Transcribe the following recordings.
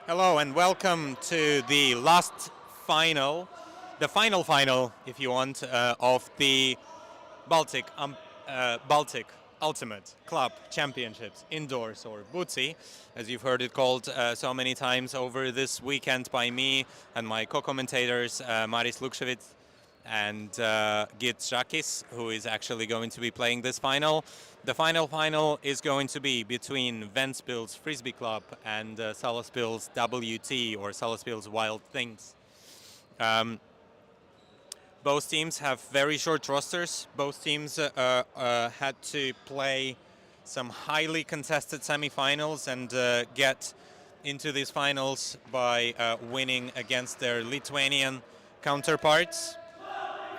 Hello and welcome to the last final, the final, if you want, of the Baltic Ultimate Club Championships Indoors, or WT, as you've heard it called so many times over this weekend by me and my co-commentators Maris Lukševic and Git Žakis, who is actually going to be playing this final. The final is going to be between Ventspils Frisbija Club and Salaspils WT, or Salaspils Wild Things. Both teams have very short rosters. Both teams had to play some highly contested semifinals and get into these finals by winning against their Lithuanian counterparts.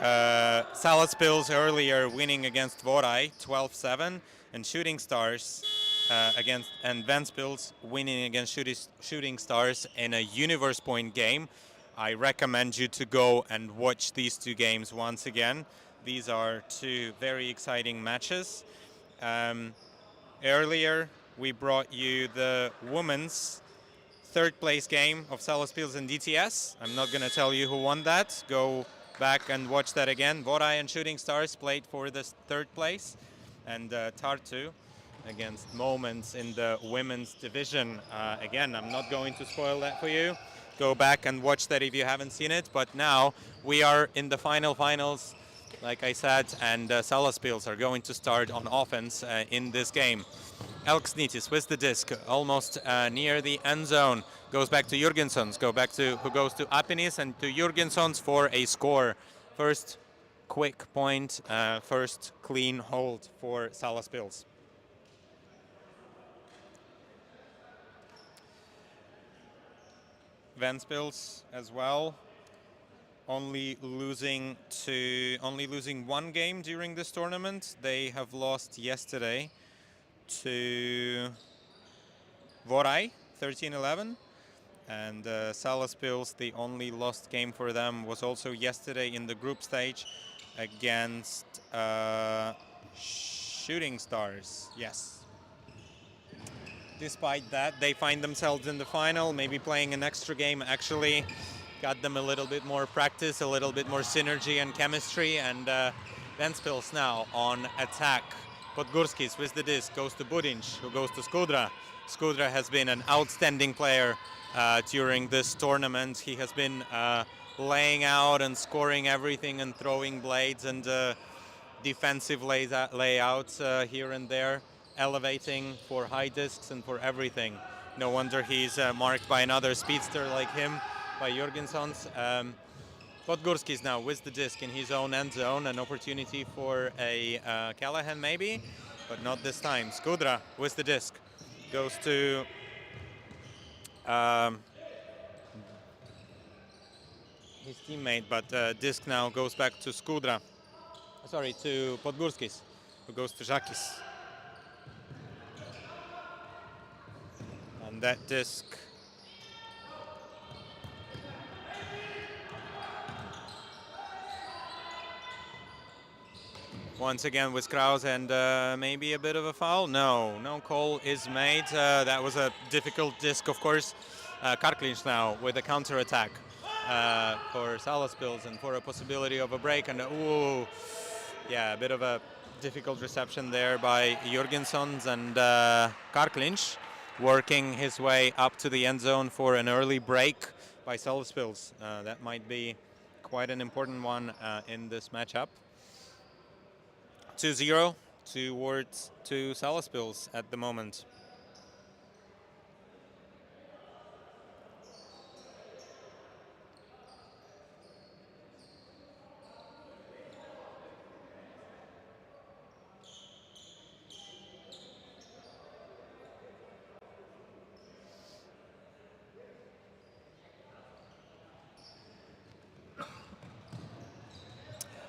Salaspils earlier winning against Vorai 12-7, and Shooting Stars and Ventspils winning against Shooting Stars in a universe point game. I recommend you to go and watch these two games once again. These are two very exciting matches. Earlier we brought you the women's third place game of Salaspils and DTS. I'm not going to tell you who won that. Go back and watch that again. Vorai and Shooting Stars played for this third place, and Tartu against Moments in the women's division. Again, I'm not going to spoil that for you. Go back and watch that if you haven't seen it. But now we are in the finals, like I said, and Salaspils are going to start on offense in this game. Elksnitis with the disc, almost near the end zone. Goes back to Jurgensons, who goes to Apinis and to Jurgensons for a score. First quick point, first clean hold for Salaspils. Ventspils as well, only losing one game during this tournament. They have lost yesterday to Vorai 13-11, and Salaspils, the only lost game for them was also yesterday in the group stage against Shooting Stars. Yes. Despite that, they find themselves in the final, maybe playing an extra game. Actually got them a little bit more practice, a little bit more synergy and chemistry, and Ventspils now on attack. Podgurskis with the disc goes to Budinj, who goes to Skudra. Skudra has been an outstanding player during this tournament. He has been laying out and scoring everything and throwing blades and defensive layouts here and there, elevating for high discs and for everything. No wonder he's marked by another speedster like him, by Jurgensons. Podgurskis now with the disc in his own end zone, an opportunity for a Callahan maybe, but not this time. Skudra with the disc goes to his teammate, but disc now goes back to Skudra. Sorry, to Podgurskis, who goes to Žakis. And that disc once again with Kraus, and maybe a bit of a foul. No call is made. That was a difficult disc, of course. Karklinš now with a counter-attack for Salaspils and for a possibility of a break. And a bit of a difficult reception there by Jurgensons, and Karklinš working his way up to the end zone for an early break by Salaspils. That might be quite an important one in this matchup. 2-0 to Salaspils at the moment.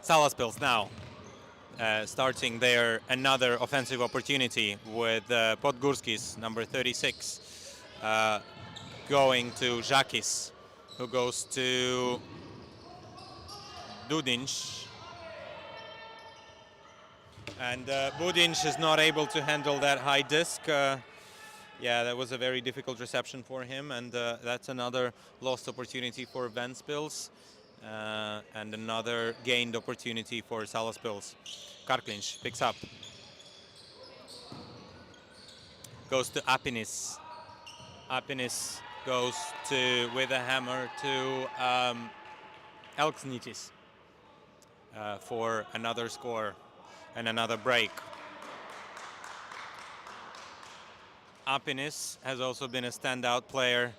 Salaspils now starting their another offensive opportunity with Podgurskis, number 36, going to Žakis, who goes to Dudinj. And Budinj is not able to handle that high disc. Yeah, that was a very difficult reception for him, and that's another lost opportunity for Ventspils, and another gained opportunity for Salaspils. Karklinš picks up. Goes to Apinis. Apinis goes with a hammer to Elksnitis for another score and another break. Apinis has also been a standout player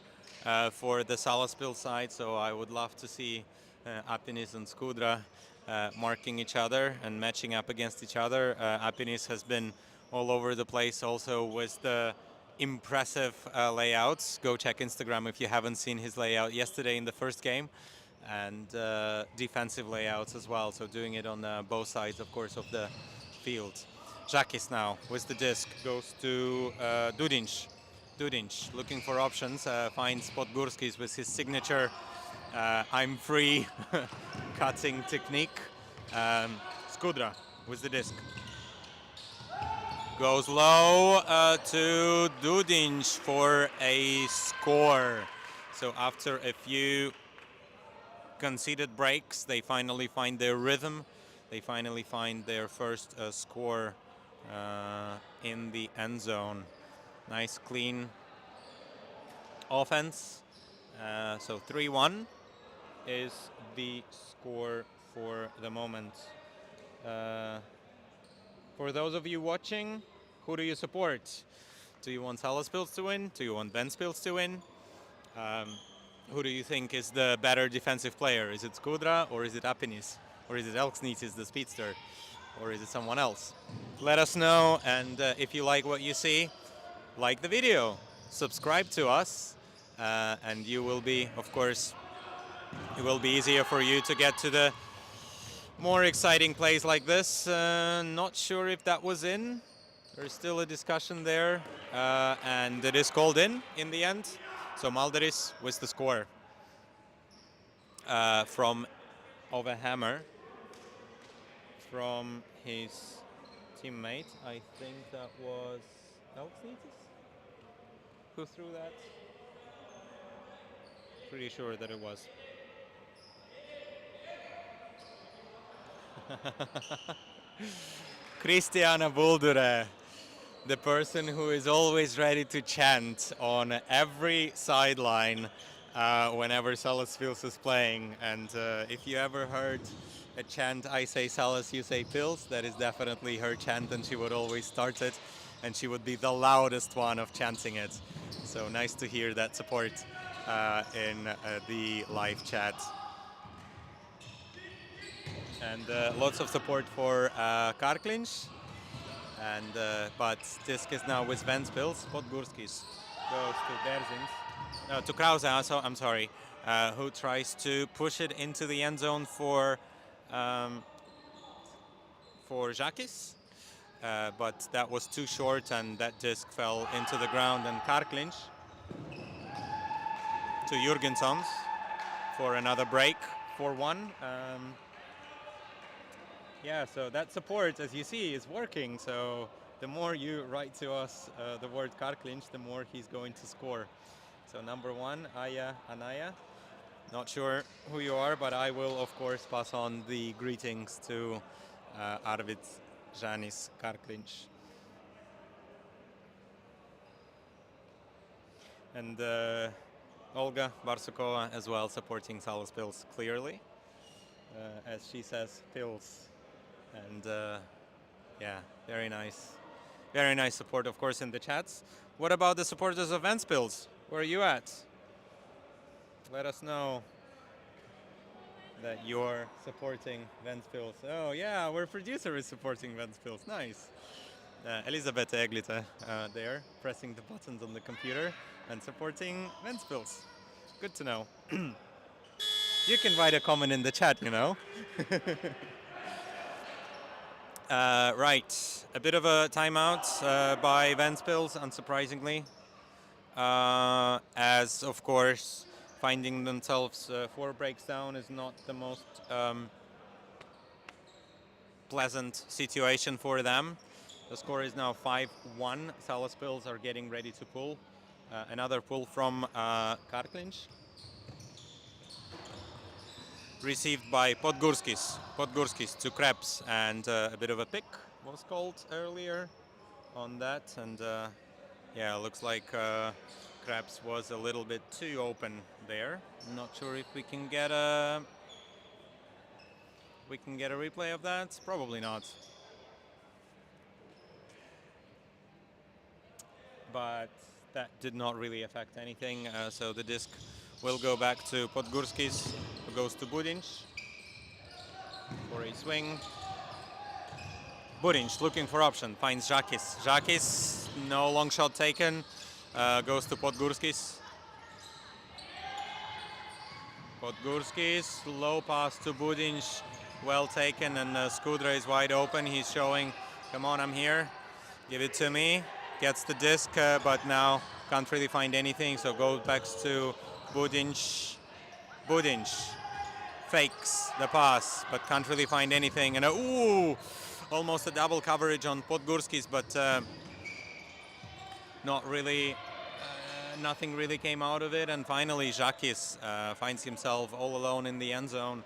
for the Salaspils side, so I would love to see Apinis and Skudra marking each other and matching up against each other. Apinis has been all over the place also with the impressive layouts. Go check Instagram if you haven't seen his layout yesterday in the first game, and defensive layouts as well, so doing it on both sides, of course, of the field. Žakis now with the disc goes to Dudinš. Dudinš looking for options, finds Podgurskis with his signature I'm free cutting technique. Skudra with the disc. Goes low to Dudinš for a score. So after a few conceded breaks, they finally find their rhythm. They finally find their first score in the end zone. Nice, clean offense. So 3-1 is the score for the moment. For those of you watching, who do you support? Do you want Salaspils to win? Do you want Ventspils to win? Who do you think is the better defensive player? Is it Skudra or is it Apinis? Or is it Elksnitis, the speedster? Or is it someone else? Let us know, and if you like what you see, like the video, subscribe to us, and you will be, of course, it will be easier for you to get to the more exciting plays like this. Not sure if that was in. There's still a discussion there, and it is called in the end. So Malderis with the score from of a hammer from his teammate. I think that was Elksnitis who threw that. Pretty sure that it was. Kristiana Buldure, the person who is always ready to chant on every sideline whenever Salaspils is playing. And if you ever heard a chant, I say Salas, you say Pils, that is definitely her chant, and she would always start it, and she would be the loudest one of chanting it. So nice to hear that support in the live chat. And lots of support for Karklinš. And but disc is now with Ventspils. Podgurskis goes to Berzins. No, to Krause, I'm sorry, who tries to push it into the end zone for Žakis. But that was too short, and that disc fell into the ground. And Karklinš to Jurgensons for another break, 4-1. Yeah, so that support, as you see, is working. So the more you write to us the word Karklinš, the more he's going to score. So number one, Anaya. Not sure who you are, but I will, of course, pass on the greetings to Arvid Žanis Karklinš. And Olga Barsukova as well, supporting Salaspils clearly. As she says, Pils. And yeah, very nice. Very nice support, of course, in the chats. What about the supporters of Ventspils? Where are you at? Let us know that you're supporting Ventspils. Oh yeah, our producer is supporting Ventspils. Nice. Elisabetta Eglita there, pressing the buttons on the computer and supporting Ventspils. Good to know. You can write a comment in the chat, you know. Right, a bit of a timeout by Ventspils, unsurprisingly, as of course finding themselves 4 breaks down is not the most pleasant situation for them. The score is now 5-1. Salaspils are getting ready to pull. Another pull from Karklinš. Received by Podgurskis. Podgurskis to Krebs, and a bit of a pick was called earlier on that. And yeah, looks like Krebs was a little bit too open there. I'm not sure if we can get a replay of that. Probably not. But that did not really affect anything. So the disc will go back to Podgurskis, who goes to Budinš for a swing. Budinš looking for option, finds Žakis. Žakis, no long shot taken, goes to Podgurskis. Podgurskis, low pass to Budinš, well taken, and Skudra is wide open. He's showing, come on, I'm here, give it to me. Gets the disc, but now can't really find anything, so goes back to Budinš. Budinš fakes the pass, but can't really find anything. And ooh, almost a double coverage on Podgurskis, but not really, nothing really came out of it. And finally, Žakis finds himself all alone in the end zone,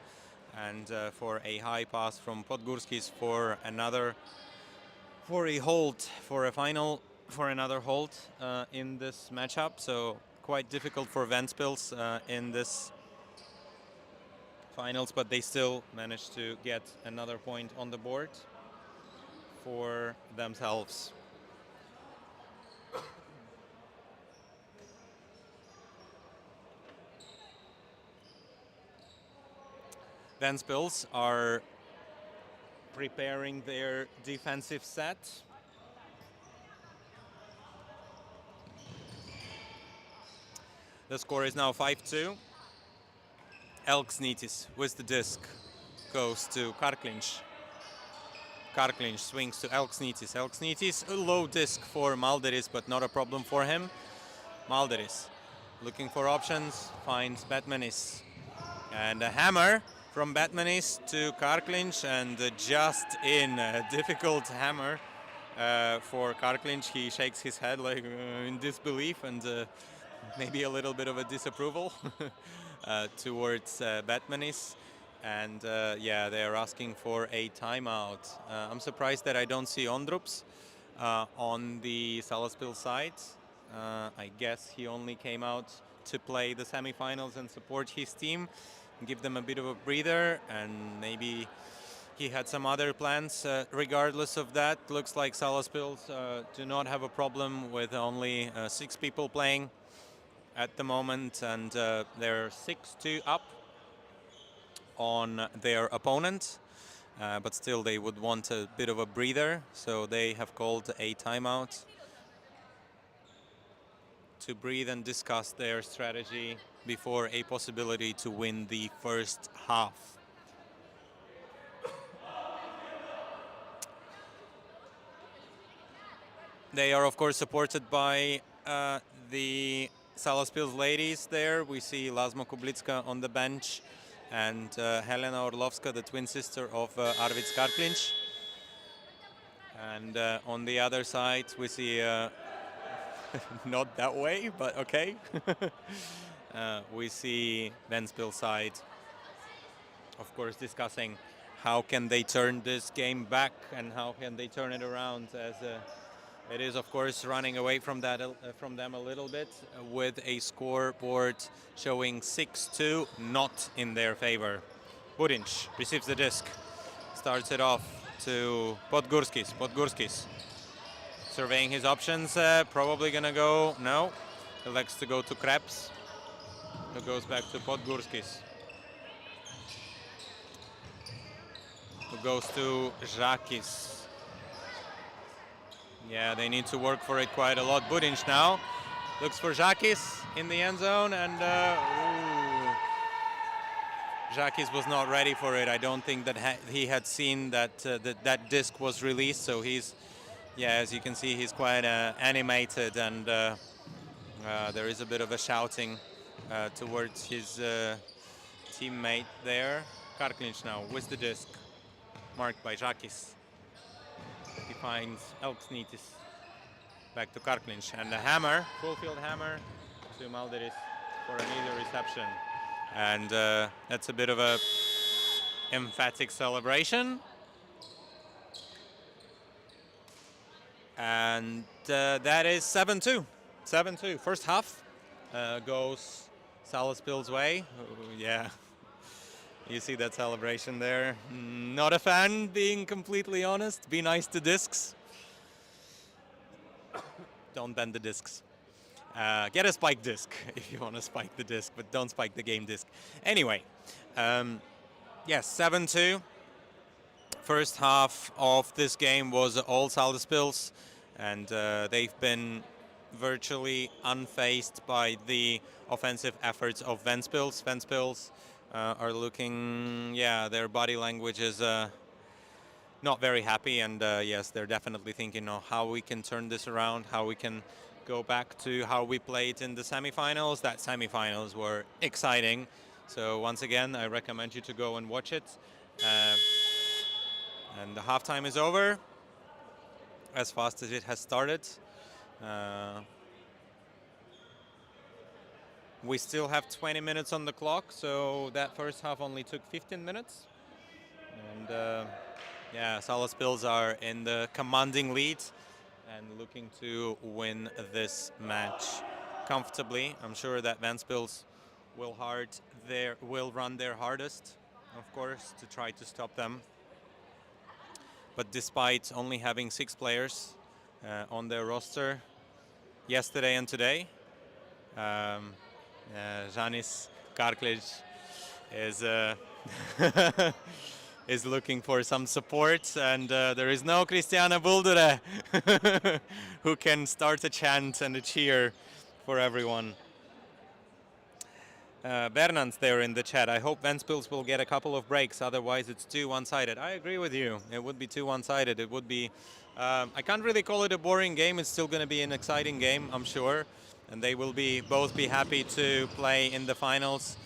and for a high pass from Podgurskis for another, for a hold, for a final. For another hold in this matchup, so quite difficult for Ventspils in this finals, but they still managed to get another point on the board for themselves. Ventspils are preparing their defensive set. The score is now 5-2. Elksnītis with the disc goes to Karklinš. Karklinš swings to Elksnītis. Elksnītis, a low disc for Malderis, but not a problem for him. Malderis looking for options, finds Batmanis. And a hammer from Batmanis to Karklinš, and just in, a difficult hammer for Karklinš. He shakes his head like in disbelief, and maybe a little bit of a disapproval towards Batmanis. And yeah, they are asking for a timeout. I'm surprised that I don't see Ondrups on the Salaspils side. I guess he only came out to play the semifinals and support his team, give them a bit of a breather, and maybe he had some other plans. Regardless of that, looks like Salaspils do not have a problem with only 6 people playing at the moment, and they're 6-2 up on their opponent, but still they would want a bit of a breather, so they have called a timeout to breathe and discuss their strategy before a possibility to win the first half. They are of course supported by the Salaspils ladies there. We see Lazma Kublitska on the bench, and Helena Orlovska, the twin sister of Arvids Karklinš. And on the other side we see, not that way, but okay. We see Ventspils side, of course, discussing how can they turn this game back and how can they turn it around, as it is, of course, running away from that from them a little bit, with a scoreboard showing 6-2, not in their favor. Budinš receives the disc, starts it off to Podgurskis. Podgurskis surveying his options, probably gonna go, no, elects to go to Krebs, who goes back to Podgurskis, who goes to Žakis. Yeah, they need to work for it quite a lot. Budinš now looks for Žakis in the end zone, and Žakis was not ready for it. I don't think that he had seen that that disc was released, so he's, yeah, as you can see, he's quite animated, and there is a bit of a shouting towards his teammate there. Karklinš now with the disc, marked by Žakis. He finds Elksnitis back to Karklinš, and a hammer, full field hammer to Malderis for an easy reception. And that's a bit of a emphatic celebration. And that is 7-2. 7-2. First half goes Salaspils' way. Yeah. You see that celebration there. Not a fan, being completely honest. Be nice to discs. Don't bend the discs. Get a spike disc if you want to spike the disc, but don't spike the game disc. Anyway, yes, 7-2. First half of this game was all Salaspils, and they've been virtually unfazed by the offensive efforts of Ventspils. Ventspils are looking, yeah, their body language is not very happy, and yes, they're definitely thinking of how we can turn this around, how we can go back to how we played in the semifinals. That semifinals were exciting, so once again, I recommend you to go and watch it. And the halftime is over, as fast as it has started. We still have 20 minutes on the clock, so that first half only took 15 minutes. And yeah, Salaspils are in the commanding lead and looking to win this match comfortably. I'm sure that Ventspils will run their hardest, of course, to try to stop them. But despite only having 6 players on their roster yesterday and today, Jānis Karkliņš is looking for some support, and there is no Kristiāna Buldure who can start a chant and a cheer for everyone. Bernans there in the chat. I hope Ventspils will get a couple of breaks, otherwise it's too one-sided. I agree with you. It would be too one-sided. It would be... I can't really call it a boring game. It's still going to be an exciting game, I'm sure. And they will both be happy to play in the finals.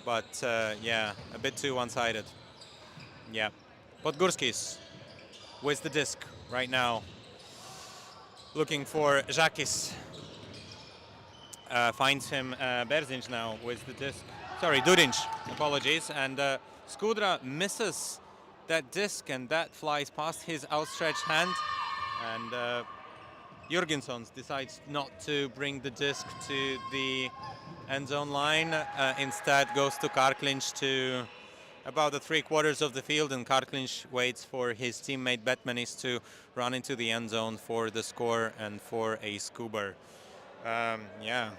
But yeah, a bit too one-sided. Yeah. Podgurskis with the disc right now. Looking for Žakis. Finds him Berziņš now with the disc. Sorry, Duriņš, apologies. And Skudra misses that disc, and that flies past his outstretched hand. And Jurgenssons decides not to bring the disc to the end zone line. Instead goes to Karkliņš to about the 3/4 of the field, and Karkliņš waits for his teammate Betmanis to run into the end zone for the score and for a scuba. Yeah,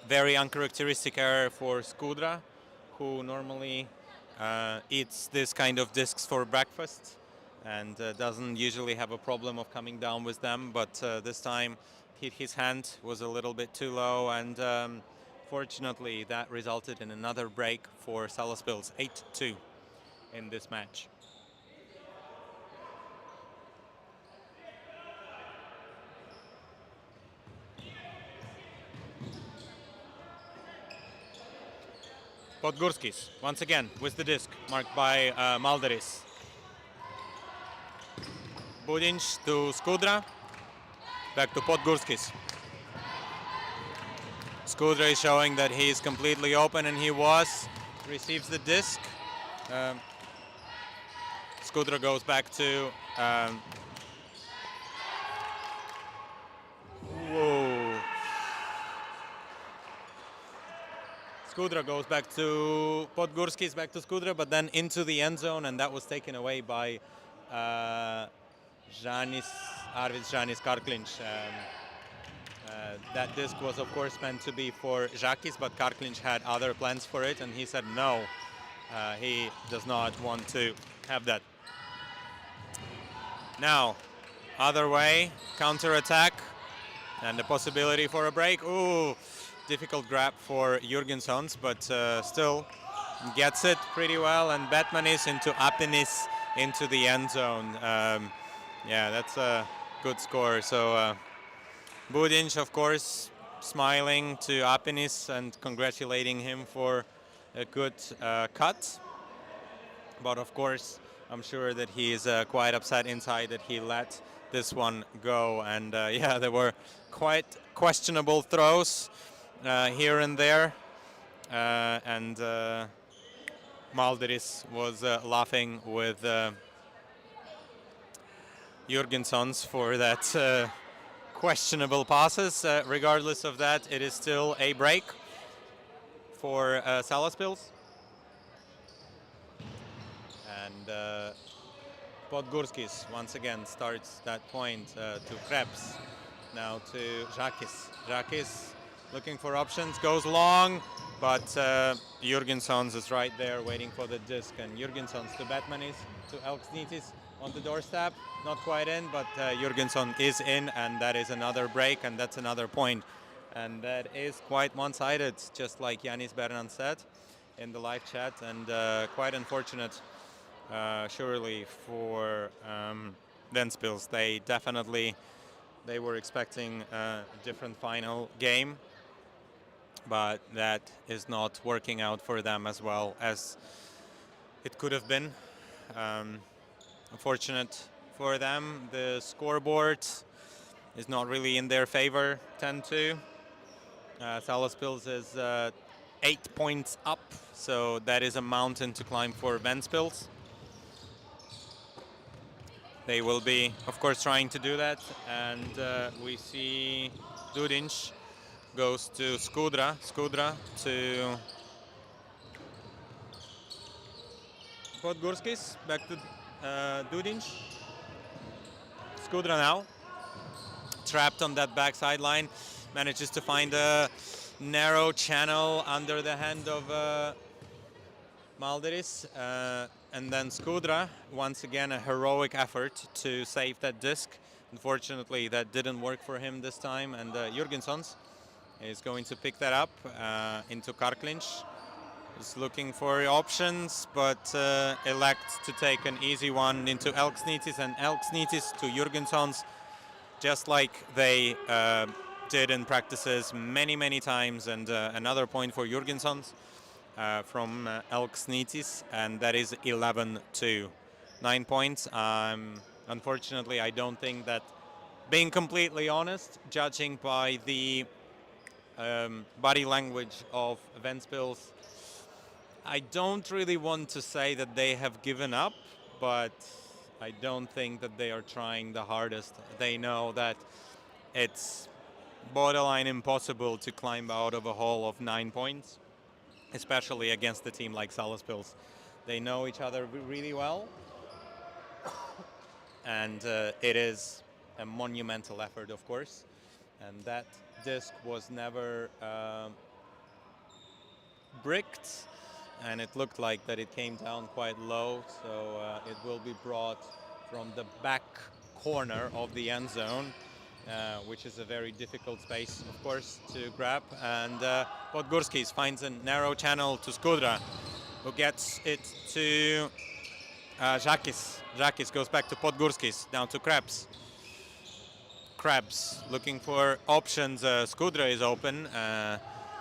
very uncharacteristic error for Skudra, who normally eats this kind of discs for breakfast and doesn't usually have a problem of coming down with them, but this time his hand was a little bit too low, and fortunately that resulted in another break for Salaspils, 8-2 in this match. Podgurskis, once again, with the disc, marked by Malderis. Budiņš to Skudra, back to Podgurskis. Skudra is showing that he is completely open, and he was. Receives the disc. Skudra goes back to... whoa. Skudra goes back to Podgurskis, back to Skudra, but then into the end zone, and that was taken away by Arvids Jānis Karkliņš. That disc was, of course, meant to be for Žakis, but Karkliņš had other plans for it, and he said no. He does not want to have that. Now, other way, counter-attack, and the possibility for a break. Ooh, difficult grab for Jurgenssons, but still gets it pretty well, and Betmanis into Apinis into the end zone. Yeah, that's a good score. So Budiņš, of course, smiling to Apinis and congratulating him for a good cut. But of course, I'm sure that he is quite upset inside that he let this one go. And yeah, there were quite questionable throws here and there. And Malderis was laughing with Jurgenssons for that questionable passes. Regardless of that, it is still a break for Salaspils. And Podgorskis once again starts that point to Krebs. Now to Žakis. Žakis looking for options, goes long, but Jurgenssons is right there waiting for the disc. And Jurgenssons to Batmanis, to Elksnitis on the doorstep. Not quite in, but Jurgensson is in, and that is another break, and that's another point. And that is quite one-sided, just like Yanis Bernan said in the live chat, and quite unfortunate. Surely for Ventspils, they were expecting a different final game, but that is not working out for them as well as it could have been. Unfortunate for them, the scoreboard is not really in their favor, 10-2. Salaspils is 8 points up, so that is a mountain to climb for Ventspils. They will be, of course, trying to do that, and we see Dudinch goes to Skudra, Skudra to Podgorskis, back to Dudinch. Skudra now, trapped on that back sideline, manages to find a narrow channel under the hand of Malderis. And then Skudra, once again, a heroic effort to save that disc. Unfortunately, that didn't work for him this time, and Jurgenssons is going to pick that up into Karklinch. Is looking for options, but elects to take an easy one into Elksnitis, and Elksnitis to Jurgenssons, just like they did in practices many times, and another point for Jurgenssons. From Elksnitis, and that is 11-2. 9 points. Unfortunately, I don't think that, being completely honest, judging by the body language of Ventspils, I don't really want to say that they have given up, but I don't think that they are trying the hardest. They know that it's borderline impossible to climb out of a hole of 9 points. Especially against a team like Salaspils. They know each other really well, and it is a monumental effort, of course. And that disc was never bricked, and it looked like that it came down quite low, so it will be brought from the back corner of the end zone. Which is a very difficult space, of course, to grab. And Podgorskis finds a narrow channel to Skudra, who gets it to Žakis. Žakis goes back to Podgorskis, down to Krebs. Krebs looking for options. Skudra is open,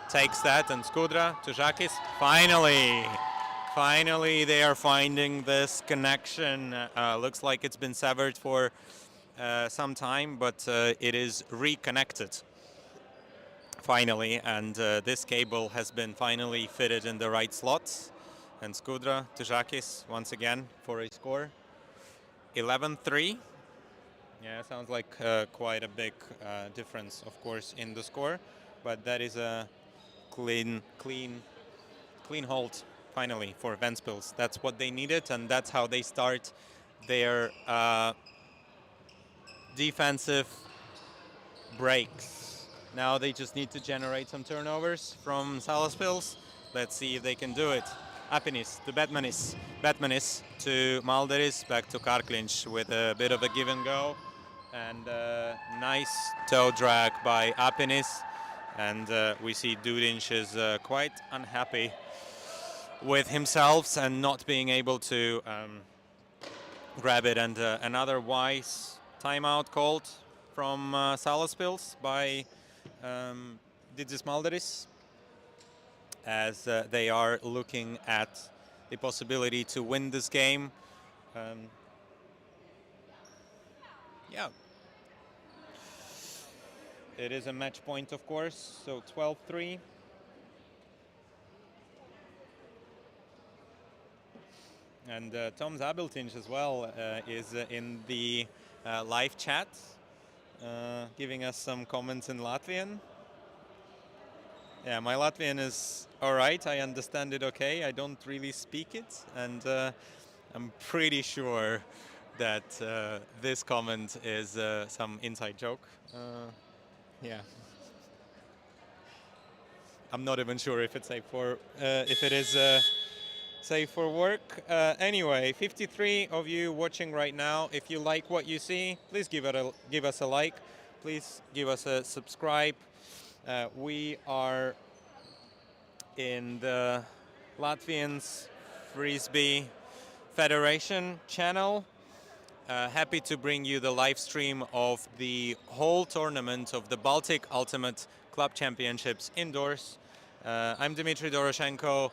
takes that, and Skudra to Žakis. Finally, they are finding this connection. Looks like it's been severed for some time, but it is reconnected finally, and this cable has been finally fitted in the right slots. And Skudra to Žakis once again for a score. 11-3. Yeah, sounds like quite a big difference, of course, in the score, but that is a clean hold finally for Ventspils. That's what they needed, and that's how they start their defensive breaks. Now they just need to generate some turnovers from Salaspils. Let's see if they can do it. Apinis to Batmanis. Batmanis to Malderis, back to Karklinch with a bit of a give and go. And nice toe drag by Apinis. And we see Dudinch is quite unhappy with himself and not being able to grab it. And another wise timeout called from Salaspils by Didis Malderis, as they are looking at the possibility to win this game Yeah. It is a match point, of course, so 12-3. And Tom Zabeltinch as well is in the live chat, giving us some comments in Latvian. Yeah, my Latvian is all right. I understand it okay. I don't really speak it, and I'm pretty sure that this comment is some inside joke. Yeah. I'm not even sure if it's safe for if it is safe for work. Anyway, 53 of you watching right now. If you like what you see, please give us a like. Please give us a subscribe. We are in the Latvians Frisbee Federation channel. Happy to bring you the live stream of the whole tournament of the Baltic Ultimate Club Championships indoors. I'm Dmitry Doroshenko.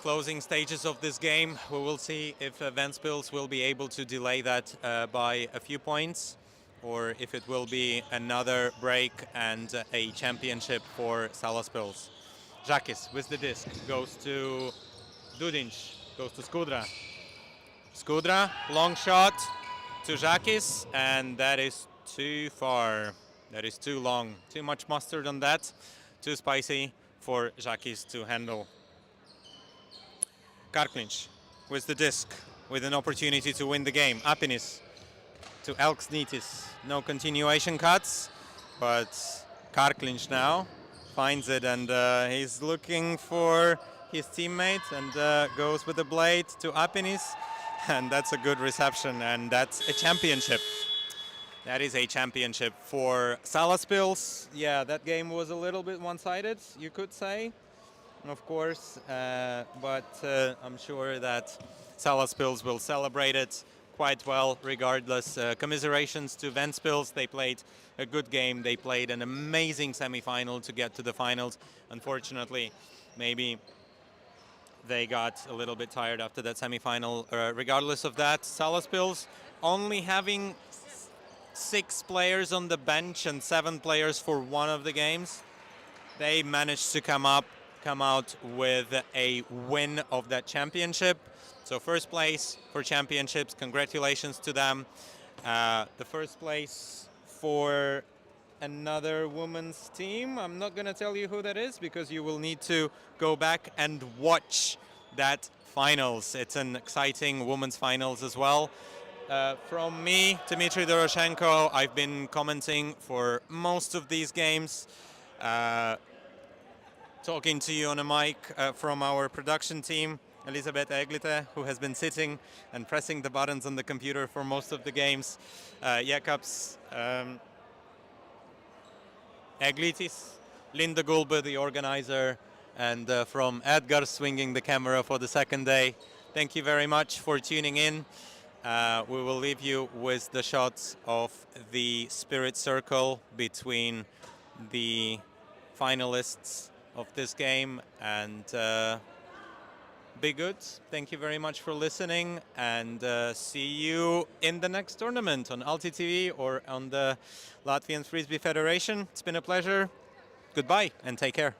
Closing stages of this game. We will see if Ventspils will be able to delay that by a few points, or if it will be another break and a championship for Salaspils. Žakis with the disc goes to Dudinč, goes to Skudra. Skudra, long shot to Žakis, and that is too far. That is too long. Too much mustard on that. Too spicy for Žakis to handle. Karklinš with the disc, with an opportunity to win the game. Apinis to Elksnitis. No continuation cuts, but Karklinš now finds it, and he's looking for his teammate, and goes with the blade to Apinis, and that's a good reception, and that's a championship. That is a championship for Salaspils. Yeah, that game was a little bit one-sided, you could say, of course, but I'm sure that Salaspils will celebrate it quite well regardless. Commiserations to Ventspils. They played a good game. They played an amazing semi-final to get to the finals. Unfortunately, maybe they got a little bit tired after that semi-final. Regardless of that, Salaspils only having 6 players on the bench and 7 players for one of the games. They managed to come out with a win of that championship. So first place for championships, congratulations to them. The first place for another women's team, I'm not going to tell you who that is because you will need to go back and watch that finals. It's an exciting women's finals as well. From me, Dmitry Doroshenko, I've been commenting for most of these games. Talking to you on a mic from our production team, Elisabetta Eglite, who has been sitting and pressing the buttons on the computer for most of the games. Jakabs Eglitis, Linda Gulbe, the organizer, and from Edgar swinging the camera for the second day. Thank you very much for tuning in. We will leave you with the shots of the spirit circle between the finalists of this game, and be good. Thank you very much for listening, and see you in the next tournament on Alti TV or on the Latvian Frisbee Federation. It's been a pleasure. Goodbye and take care.